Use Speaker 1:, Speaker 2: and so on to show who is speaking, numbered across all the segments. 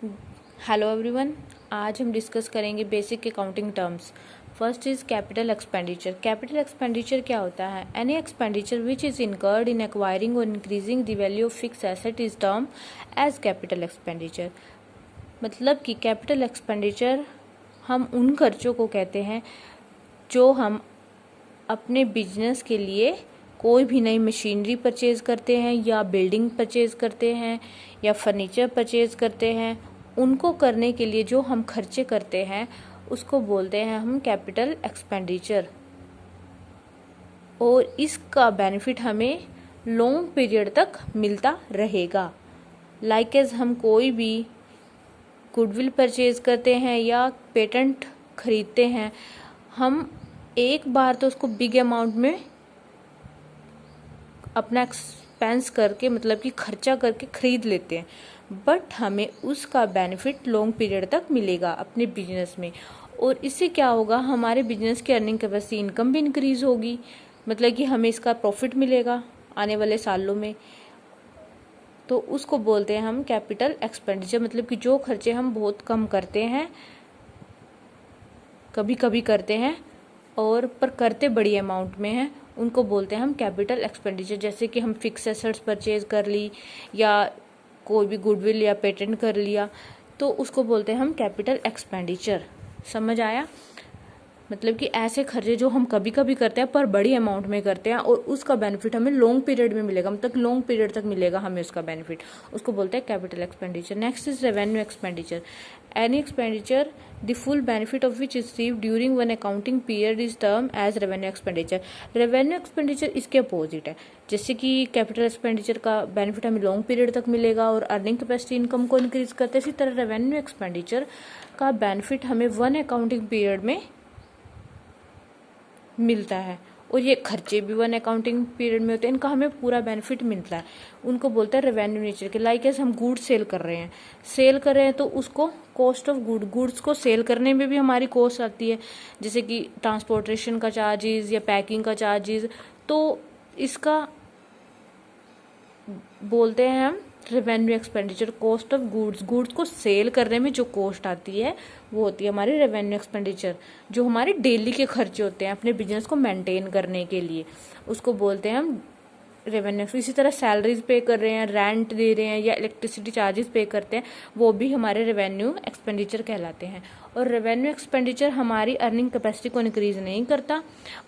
Speaker 1: Hello everyone, आज हम discuss करेंगे basic accounting terms. First is capital expenditure. Capital expenditure क्या होता है? Any expenditure which is incurred in acquiring और increasing the value of fix asset is term as capital expenditure. मतलब कि capital expenditure हम उन खर्चों को कहते हैं जो हम अपने बिजनेस के लिए कोई भी नई मशीनरी परचेज करते हैं या बिल्डिंग परचेज करते हैं या फर्नीचर परचेज करते हैं, उनको करने के लिए जो हम खर्चे करते हैं उसको बोलते हैं हम कैपिटल एक्सपेंडिचर। और इसका बेनिफिट हमें लॉन्ग पीरियड तक मिलता रहेगा। लाइक एज हम कोई भी गुडविल परचेज करते हैं या पेटेंट खरीदते हैं, हम एक बार तो उसको बिग अमाउंट में अपना एक्सपेंस करके मतलब कि खर्चा करके खरीद लेते हैं, बट हमें उसका बेनिफिट लॉन्ग पीरियड तक मिलेगा अपने बिजनेस में। और इससे क्या होगा, हमारे बिजनेस की अर्निंग कैपेसिटी, इनकम भी इंक्रीज होगी, मतलब कि हमें इसका प्रॉफिट मिलेगा आने वाले सालों में। तो उसको बोलते हैं हम कैपिटल एक्सपेंडिचर। मतलब कि जो खर्चे हम बहुत कम करते हैं, कभी कभी करते हैं और पर करते बड़ी अमाउंट में हैं, उनको बोलते हैं हम कैपिटल एक्सपेंडिचर। जैसे कि हम फिक्स एसेट्स परचेज कर ली या कोई भी गुडविल या पेटेंट कर लिया, तो उसको बोलते हैं हम कैपिटल एक्सपेंडिचर। समझ आया? मतलब कि ऐसे खर्चे जो हम कभी कभी करते हैं पर बड़ी अमाउंट में करते हैं और उसका बेनिफिट हमें लॉन्ग पीरियड में मिलेगा, मतलब लॉन्ग पीरियड तक मिलेगा हमें उसका बेनिफिट, उसको बोलते हैं capital expenditure. Next is revenue expenditure. Any expenditure the full benefit of which is received during one accounting period is term as revenue expenditure. Revenue expenditure इसके अपोजिट है। जैसे कि कैपिटल एक्सपेंडिचर का बेनिफिट हमें long period तक मिलेगा और earning capacity, income को इंक्रीज करते हैं, इसी तरह रेवेन्यू एक्सपेंडिचर का बेनिफिट हमें वन अकाउंटिंग पीरियड में मिलता है। और ये खर्चे भी वन अकाउंटिंग पीरियड में होते हैं, इनका हमें पूरा बेनिफिट मिलता है। उनको बोलते हैं रेवेन्यू नेचर के। लाइक एस हम गुड्स सेल कर रहे हैं तो उसको कॉस्ट ऑफ गुड्स को सेल करने में भी हमारी कॉस्ट आती है, जैसे कि ट्रांसपोर्टेशन का चार्जेस या पैकिंग का चार्जेस। तो इसका बोलते हैं हम revenue expenditure. Cost of goods को सेल करने में जो कॉस्ट आती है वो होती है हमारी रेवेन्यू एक्सपेंडिचर। जो हमारे डेली के खर्चे होते हैं अपने बिजनेस को मेंटेन करने के लिए, उसको बोलते हैं हम रेवेन्यू। इसी तरह सैलरीज पे कर रहे हैं, रेंट दे रहे हैं या इलेक्ट्रिसिटी चार्जेस पे करते हैं, वो भी हमारे रेवेन्यू एक्सपेंडिचर कहलाते हैं। और रेवेन्यू एक्सपेंडिचर हमारी अर्निंग कैपेसिटी को इंक्रीज नहीं करता,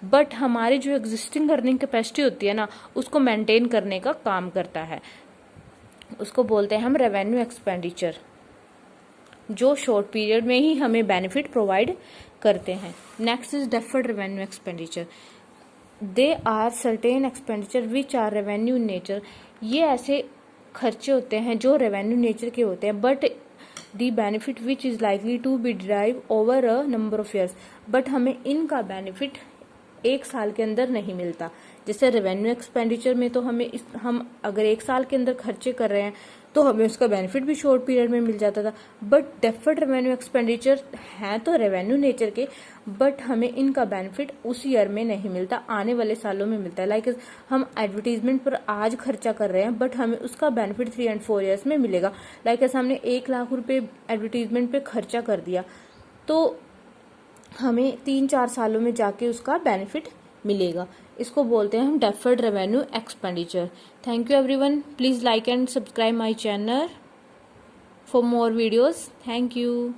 Speaker 1: बट हमारी जो एग्जिस्टिंग अर्निंग कैपेसिटी होती है ना, उसको मेंटेन करने का काम करता है। उसको बोलते हैं हम रेवेन्यू एक्सपेंडिचर, जो शॉर्ट पीरियड में ही हमें बेनिफिट प्रोवाइड करते हैं। Next is deferred revenue expenditure. There are certain expenditure which are revenue nature. ये ऐसे खर्चे होते हैं जो रेवेन्यू नेचर के होते हैं, but the benefit which is likely to be derive over a number of years. But हमें इनका बेनिफिट एक साल के अंदर नहीं मिलता। जैसे रेवेन्यू एक्सपेंडिचर में तो हम अगर एक साल के अंदर खर्चे कर रहे हैं तो हमें उसका बेनिफिट भी शॉर्ट पीरियड में मिल जाता था। बट डेफर्ड रेवेन्यू एक्सपेंडिचर हैं तो रेवेन्यू नेचर के, बट हमें इनका बेनिफिट उस ईयर में नहीं मिलता, आने वाले सालों में मिलता है। लाइक हम एडवर्टीजमेंट पर आज खर्चा कर रहे हैं, बट हमें उसका बेनिफिट 3 और 4 ईयर्स में मिलेगा। लाइक हमने 1 लाख रुपए एडवर्टीजमेंट पे खर्चा कर दिया, तो हमें 3-4 सालों में जाके उसका बेनिफिट मिलेगा। इसको बोलते हैं हम deferred revenue expenditure. Thank you everyone, please like and subscribe my channel for more videos. Thank you.